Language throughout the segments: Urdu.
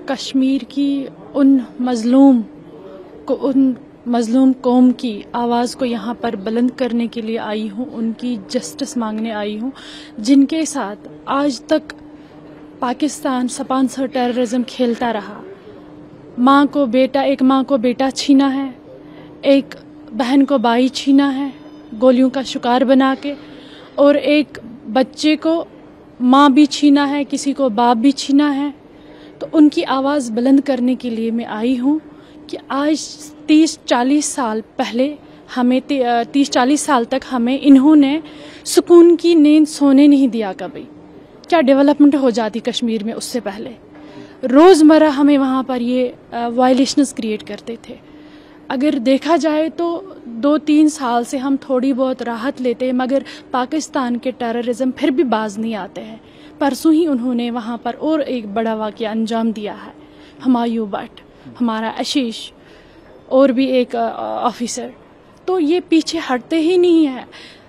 کشمیر کی ان مظلوم قوم کی آواز کو یہاں پر بلند کرنے کے لیے آئی ہوں، ان کی جسٹس مانگنے آئی ہوں، جن کے ساتھ آج تک پاکستان سپانسر ٹیررزم کھیلتا رہا۔ ایک ماں کو بیٹا چھینا ہے، ایک بہن کو بھائی چھینا ہے گولیوں کا شکار بنا کے، اور ایک بچے کو ماں بھی چھینا ہے، کسی کو باپ بھی چھینا ہے۔ تو ان کی آواز بلند کرنے کے لیے میں آئی ہوں کہ آج 30-40 سال پہلے ہمیں 30-40 سال تک ہمیں انہوں نے سکون کی نیند سونے نہیں دیا۔ کبھی کیا ڈیولپمنٹ ہو جاتی کشمیر میں اس سے پہلے، روزمرہ ہمیں وہاں پر یہ وائلیشنز کریٹ کرتے تھے۔ اگر دیکھا جائے تو 2-3 سال سے ہم تھوڑی بہت راحت لیتے ہیں، مگر پاکستان کے ٹیررزم پھر بھی باز نہیں آتے ہیں۔ پرسوں ہی انہوں نے وہاں پر اور ایک بڑا واقعہ انجام دیا ہے، ہمایوں بٹ، ہمارا آشیش اور بھی ایک آفیسر۔ تو یہ پیچھے ہٹتے ہی نہیں ہے۔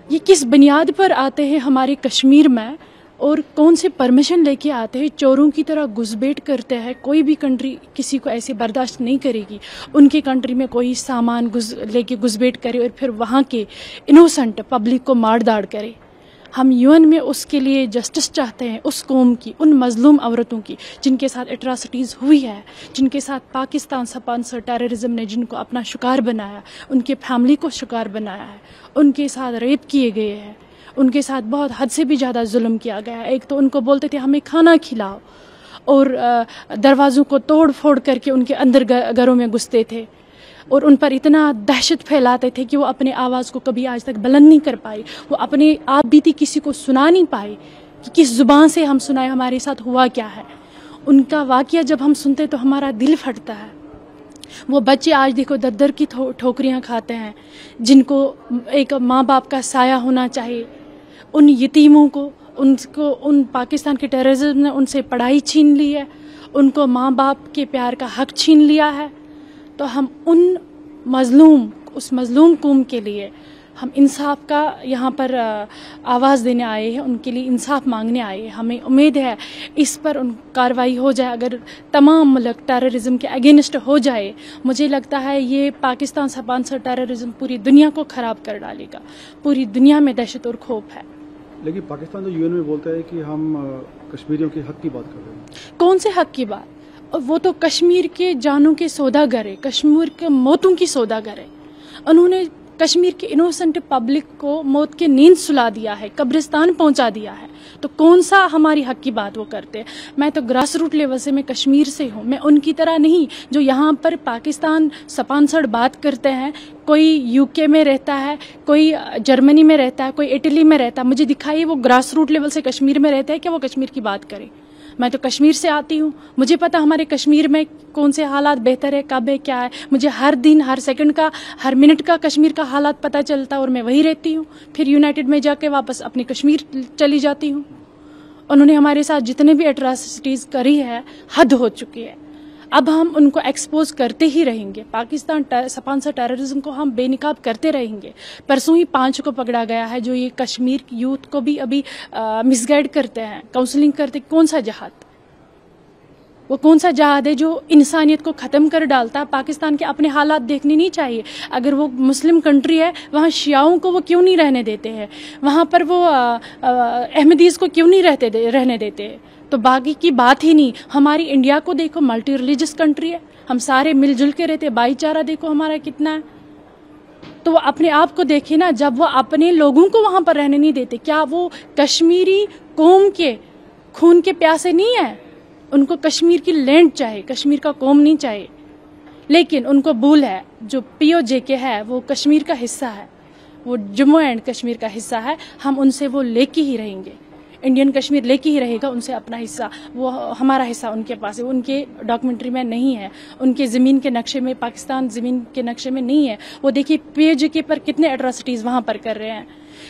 یہ کس بنیاد پر آتے ہیں ہمارے کشمیر میں اور کون سے پرمیشن لے کے آتے ہیں، چوروں کی طرح گھسپیٹ کرتے ہیں۔ کوئی بھی کنٹری کسی کو ایسے برداشت نہیں کرے گی، ان کی کنٹری میں کوئی سامان لے کے گھسپیٹ کرے اور پھر وہاں کے انوسنٹ پبلک کو مار داڑ کرے۔ ہم UN میں اس کے لیے جسٹس چاہتے ہیں، اس قوم کی، ان مظلوم عورتوں کی جن کے ساتھ اٹراسٹیز ہوئی ہے، جن کے ساتھ پاکستان سپانسر ٹیررزم نے جن کو اپنا شکار بنایا، ان کے فیملی کو شکار بنایا ہے، ان کے ساتھ ریپ کیے گئے ہیں، ان کے ساتھ بہت حد سے بھی زیادہ ظلم کیا گیا ہے۔ ایک تو ان کو بولتے تھے ہمیں کھانا کھلاؤ، اور دروازوں کو توڑ پھوڑ کر کے ان کے اندر گھروں میں گھستے تھے، اور ان پر اتنا دہشت پھیلاتے تھے کہ وہ اپنے آواز کو کبھی آج تک بلند نہیں کر پائی۔ وہ اپنے آپ بیتی کسی کو سنا نہیں پائی کہ کس زبان سے ہم سنائے ہمارے ساتھ ہوا کیا ہے۔ ان کا واقعہ جب ہم سنتے تو ہمارا دل پھٹتا ہے۔ وہ بچے آج دیکھو در کی ٹھوکریاں کھاتے ہیں، جن کو ایک ماں باپ کا سایہ ہونا چاہیے۔ ان یتیموں کو ان پاکستان کے ٹیررزم نے ان سے پڑھائی چھین لی ہے، ان کو ماں باپ کے پیار کا حق چھین لیا ہے۔ تو ہم اس مظلوم قوم کے لیے ہم انصاف کا یہاں پر آواز دینے آئے ہیں، ان کے لیے انصاف مانگنے آئے ہیں۔ ہمیں امید ہے اس پر کارروائی ہو جائے۔ اگر تمام ملک ٹیررزم کے اگینسٹ ہو جائے، مجھے لگتا ہے یہ پاکستان سپانسر ٹیررزم پوری دنیا کو خراب کر ڈالے گا۔ پوری دنیا میں دہشت اور خوف ہے۔ لیکن پاکستان تو UN میں بولتا ہے کہ ہم کشمیریوں کے حق کی بات کر رہے ہیں۔ کون سے حق کی بات؟ وہ تو کشمیر کے جانوں کے سوداگر ہے، کشمیر کے موتوں کی سوداگر ہے۔ انہوں نے کشمیر کے انوسنٹ پبلک کو موت کے نیند سلا دیا ہے، قبرستان پہنچا دیا ہے۔ تو کون سا ہماری حق کی بات وہ کرتے ہیں؟ میں تو گراس روٹ لیول سے، میں کشمیر سے ہوں، میں ان کی طرح نہیں جو یہاں پر پاکستان سپانسرڈ بات کرتے ہیں۔ کوئی UK میں رہتا ہے، کوئی جرمنی میں رہتا ہے، کوئی اٹلی میں رہتا ہے، مجھے دکھائیے وہ گراس روٹ لیول سے کشمیر میں رہتا ہے کہ وہ کشمیر کی بات کرے۔ میں تو کشمیر سے آتی ہوں، مجھے پتا ہمارے کشمیر میں کون سے حالات بہتر ہے، کب ہے، کیا ہے۔ مجھے ہر دن، ہر سیکنڈ کا، ہر منٹ کا کشمیر کا حالات پتہ چلتا ہے، اور میں وہی رہتی ہوں۔ پھر یونائٹڈ میں جا کے واپس اپنی کشمیر چلی جاتی ہوں۔ انہوں نے ہمارے ساتھ جتنے بھی اٹراسٹیز کری ہے، حد ہو چکی ہے۔ اب ہم ان کو ایکسپوز کرتے ہی رہیں گے۔ پاکستان سپانسر ٹیررزم کو ہم بے نقاب کرتے رہیں گے۔ پرسوں ہی 5 کو پکڑا گیا ہے جو یہ کشمیر کی یوتھ کو بھی ابھی مس گائیڈ کرتے ہیں، کاؤنسلنگ کرتے۔ کون سا جہاد؟ وہ کون سا جہاد ہے جو انسانیت کو ختم کر ڈالتا ہے؟ پاکستان کے اپنے حالات دیکھنے نہیں چاہیے۔ اگر وہ مسلم کنٹری ہے، وہاں شیعوں کو وہ کیوں نہیں رہنے دیتے ہیں؟ وہاں پر وہ احمدیز کو کیوں نہیں رہنے دیتے ہیں؟ تو باقی کی بات ہی نہیں۔ ہماری انڈیا کو دیکھو، ملٹی ریلیجس کنٹری ہے، ہم سارے مل جل کے رہتے، بھائی چارہ دیکھو ہمارا کتنا ہے۔ تو وہ اپنے آپ کو دیکھے نا، جب وہ اپنے لوگوں کو وہاں پر رہنے نہیں دیتے، کیا وہ کشمیری قوم کے خون کے پیاسے نہیں ہیں؟ ان کو کشمیر کی لینڈ چاہیے، کشمیر کا قوم نہیں چاہیے۔ لیکن ان کو بھول ہے، جو POJ ہے وہ کشمیر کا حصہ ہے، وہ جموں اینڈ کشمیر کا حصہ ہے۔ ہم ان سے وہ لے کے ہی رہیں گے، انڈین کشمیر لے کے ہی رہے گا ان سے اپنا حصہ۔ وہ ہمارا حصہ ان کے پاس ہے، ان کے ڈاکومنٹری میں نہیں ہے، ان کے زمین کے نقشے میں، پاکستان زمین کے نقشے میں نہیں ہے۔ وہ دیکھیے POJ پر کتنے اٹراسٹیز وہاں پر کر رہے ہیں،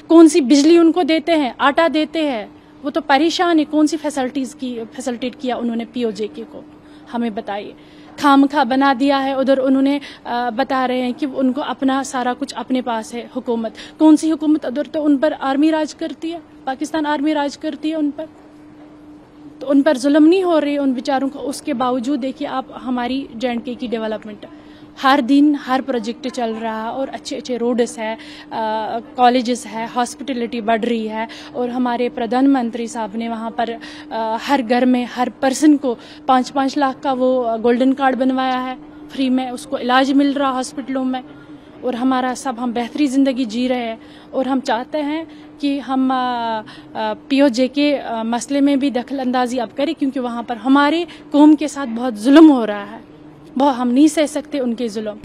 کون سی بجلی ان کو دیتے ہیں، آٹا دیتے ہیں، وہ تو پریشان ہے۔ کون سی فیسلٹیٹ کیا انہوں نے POJ کو؟ ہمیں بتائیے۔ خامخواہ بنا دیا ہے ادھر، انہوں نے بتا رہے ہیں کہ ان کو اپنا سارا کچھ اپنے پاس ہے حکومت۔ کون سی حکومت؟ ادھر تو ان پر آرمی راج کرتی ہے، پاکستان آرمی راج کرتی ہے ان پر۔ تو ان پر ظلم نہیں ہو رہی ان بیچاروں کو. اس کے باوجود دیکھیے آپ ہماری JNK کی ڈیولپمنٹ ہر دن ہر پروجیکٹ چل رہا ہے اور اچھے اچھے روڈس ہے, کالجز ہے, ہاسپٹلٹی بڑھ رہی ہے. اور ہمارے پردھان منتری صاحب نے وہاں پر ہر گھر میں ہر پرسن کو 5-5 لاکھ کا وہ گولڈن کارڈ بنوایا ہے, فری میں اس کو علاج مل رہا ہاسپٹلوں میں. اور ہمارا سب ہم بہتری زندگی جی رہے ہیں. اور ہم چاہتے ہیں کہ ہم POJ کے مسئلے میں بھی دخل اندازی اب کریں, کیونکہ وہاں پر ہمارے قوم کے ساتھ بہت ظلم ہو رہا ہے. ہم نہیں سہ سکتے ان کے ظلم.